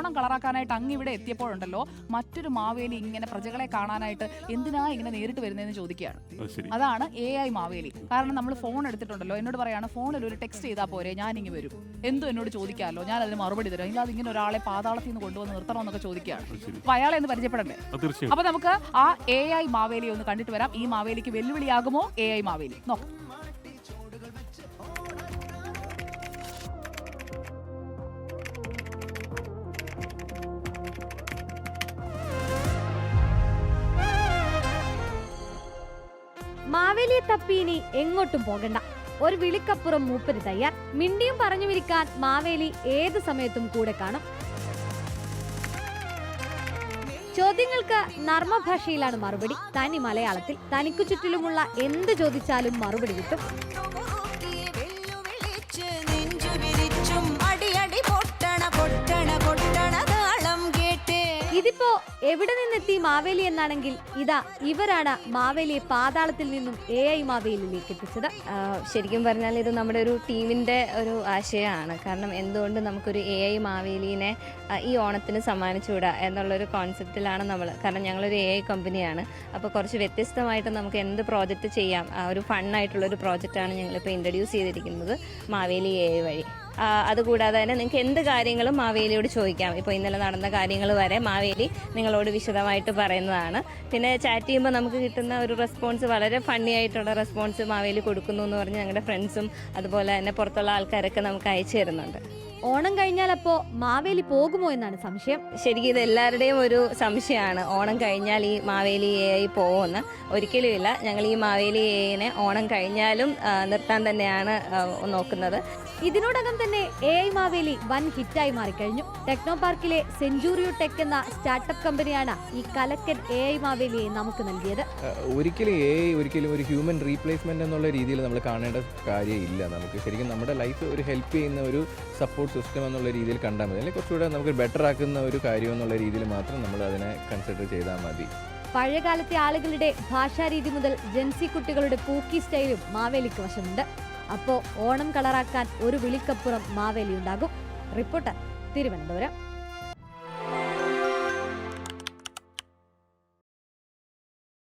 ഓണം കളറാക്കാനായിട്ട് അങ്ങ് ഇവിടെ എത്തിയപ്പോഴുണ്ടല്ലോ മറ്റൊരു മാവേലി ഇങ്ങനെ പ്രജകളെ കാണാനായിട്ട് എന്തിനാ ഇങ്ങനെ നേരിട്ട് വരുന്നതെന്ന് ചോദിക്കുകയാണ്. അതാണ് AI മാവേലി. കാരണം നമ്മൾ ഫോൺ എടുത്തിട്ടുണ്ടല്ലോ, എന്നോട് പറയാണ് ഫോണിൽ ഒരു ടെക്സ്റ്റ് ചെയ്താൽ പോരെ, ഞാനിങ്ങ് വരും, എന്തോ എന്നോട് ചോദിക്കാമല്ലോ, ഞാൻ അതിന് മറുപടി തരാം, ഇല്ലാതെ ഇങ്ങനെ ഒരാളെ പാതാളത്തിൽ നിന്ന് കൊണ്ടുവന്ന് നിർത്തണമെന്നൊക്കെ ചോദിക്കുകയാണ്. അപ്പൊ അയാളെ ഒന്ന് പരിചയപ്പെടണ്ടേ? അപ്പൊ നമുക്ക് ആ AI മാവേലി ഒന്ന് കണ്ടിട്ട് വരാം. ഈ മാവേലിക്ക് വെല്ലുവിളിയാകുമോ AI മാവേലി? നോക്കാം. മാവേലിയെ തപ്പി ഇനി എങ്ങോട്ടും പോകണ്ട. ഒരു വിളിക്കപ്പുറം മൂപ്പര് തയ്യാർ. മിണ്ടിയും പറഞ്ഞു വിരിക്കാൻ മാവേലി ഏത് സമയത്തും കൂടെ കാണും. ചോദ്യങ്ങൾക്ക് നർമ്മഭാഷയിലാണ് മറുപടി. തനി മലയാളത്തിൽ തനിക്കു ചുറ്റിലുമുള്ള എന്ത് ചോദിച്ചാലും മറുപടി കിട്ടും. ഇതിപ്പോ എവിടെ നിന്നെത്തി മാവേലി എന്നാണെങ്കിൽ ഇതാ ഇവരാണ് മാവേലിയെ പാതാളത്തിൽ നിന്നും AI മാവേലിയിലേക്ക് എത്തിച്ചത്. ശരിക്കും പറഞ്ഞാൽ ഇത് നമ്മുടെ ഒരു ടീമിൻ്റെ ഒരു ആശയമാണ്. കാരണം എന്തുകൊണ്ട് നമുക്കൊരു AI മാവേലിനെ ഈ ഓണത്തിന് സമ്മാനിച്ചുകൂടാ എന്നുള്ളൊരു കോൺസെപ്റ്റിലാണ് നമ്മൾ. കാരണം ഞങ്ങളൊരു AI കമ്പനിയാണ്. അപ്പോൾ കുറച്ച് വ്യത്യസ്തമായിട്ട് നമുക്ക് എന്ത് പ്രോജക്റ്റ് ചെയ്യാം, ഒരു ഫണ്ണായിട്ടുള്ളൊരു പ്രോജക്റ്റാണ് ഞങ്ങളിപ്പോൾ ഇൻട്രൊഡ്യൂസ് ചെയ്തിരിക്കുന്നത് മാവേലി AI വഴി. അതുകൂടാതെ തന്നെ നിങ്ങൾക്ക് എന്ത് കാര്യങ്ങളും മാവേലിയോട് ചോദിക്കാം. ഇപ്പോൾ ഇന്നലെ നടന്ന കാര്യങ്ങൾ വരെ മാവേലി നിങ്ങളോട് വിശദമായിട്ട് പറയുന്നതാണ്. പിന്നെ ചാറ്റ് ചെയ്യുമ്പോൾ നമുക്ക് കിട്ടുന്ന ഒരു റെസ്പോൺസ് വളരെ ഫണ്ണി ആയിട്ടുള്ള റെസ്പോൺസ് മാവേലി കൊടുക്കുന്നു എന്ന് പറഞ്ഞ് ഞങ്ങളുടെ ഫ്രണ്ട്സും അതുപോലെ തന്നെ പുറത്തുള്ള ആൾക്കാരൊക്കെ നമുക്ക് അയച്ചു തരുന്നുണ്ട്. ഓണം കഴിഞ്ഞാൽ അപ്പോ മാവേലി പോകുമോ എന്നാണ് സംശയം. ശരിക്കും ഇത് എല്ലാവരുടെയും ഒരു സംശയമാണ്. ഓണം കഴിഞ്ഞാൽ ഈ മാവേലി AI പോകുമെന്ന്. ഒരിക്കലും ഇല്ല. ഞങ്ങൾ ഈ മാവേലി AIനെ ഓണം കഴിഞ്ഞാലും നിർത്താൻ തന്നെയാണ് നോക്കുന്നത്. ഇതിനോടകം തന്നെ AI മാവേലി വൻ ഹിറ്റായി മാറിക്കഴിഞ്ഞു. ടെക്നോ പാർക്കിലെ സെഞ്ചുറിയോ ടെക് എന്ന സ്റ്റാർട്ടപ്പ് കമ്പനിയാണ് ഈ കലക്കൻ AI മാവേലിയെ നമുക്ക് നൽകിയത്. ഒരിക്കലും AI ഒരിക്കലും ഒരു ഹ്യൂമൻ റീപ്ലേസ്മെന്റ് എന്നുള്ള രീതിയിൽ നമ്മൾ കാണേണ്ട കാര്യമില്ല. നമുക്ക് ശരിക്കും നമ്മുടെ ലൈഫ് ഒരു ഹെൽപ്പ് ചെയ്യുന്ന ഒരു സപ്പോർട്ട് സിസ്റ്റം എന്നുള്ള രീതിയിൽ കണ്ടാൽ മതി. അല്ലെങ്കിൽ കുറച്ചുകൂടെ നമുക്ക് ബെറ്റർ ആക്കുന്ന ഒരു കാര്യം എന്നുള്ള രീതിയിൽ മാത്രം നമ്മൾ അതിനെ കൺസിഡർ ചെയ്താൽ മതി. പഴയകാലത്തെ ആളുകളുടെ ഭാഷാരീതി മുതൽ ജെൻസി കുട്ടികളുടെ പൂക്കി സ്റ്റൈലും മാവേലിക്ക് വശമുണ്ട്. അപ്പോ ഓണം കളറാക്കാൻ ഒരു വിളിക്കപ്പുറം മാവേലി ഉണ്ടാകും. റിപ്പോർട്ടർ, തിരുവനന്തപുരം.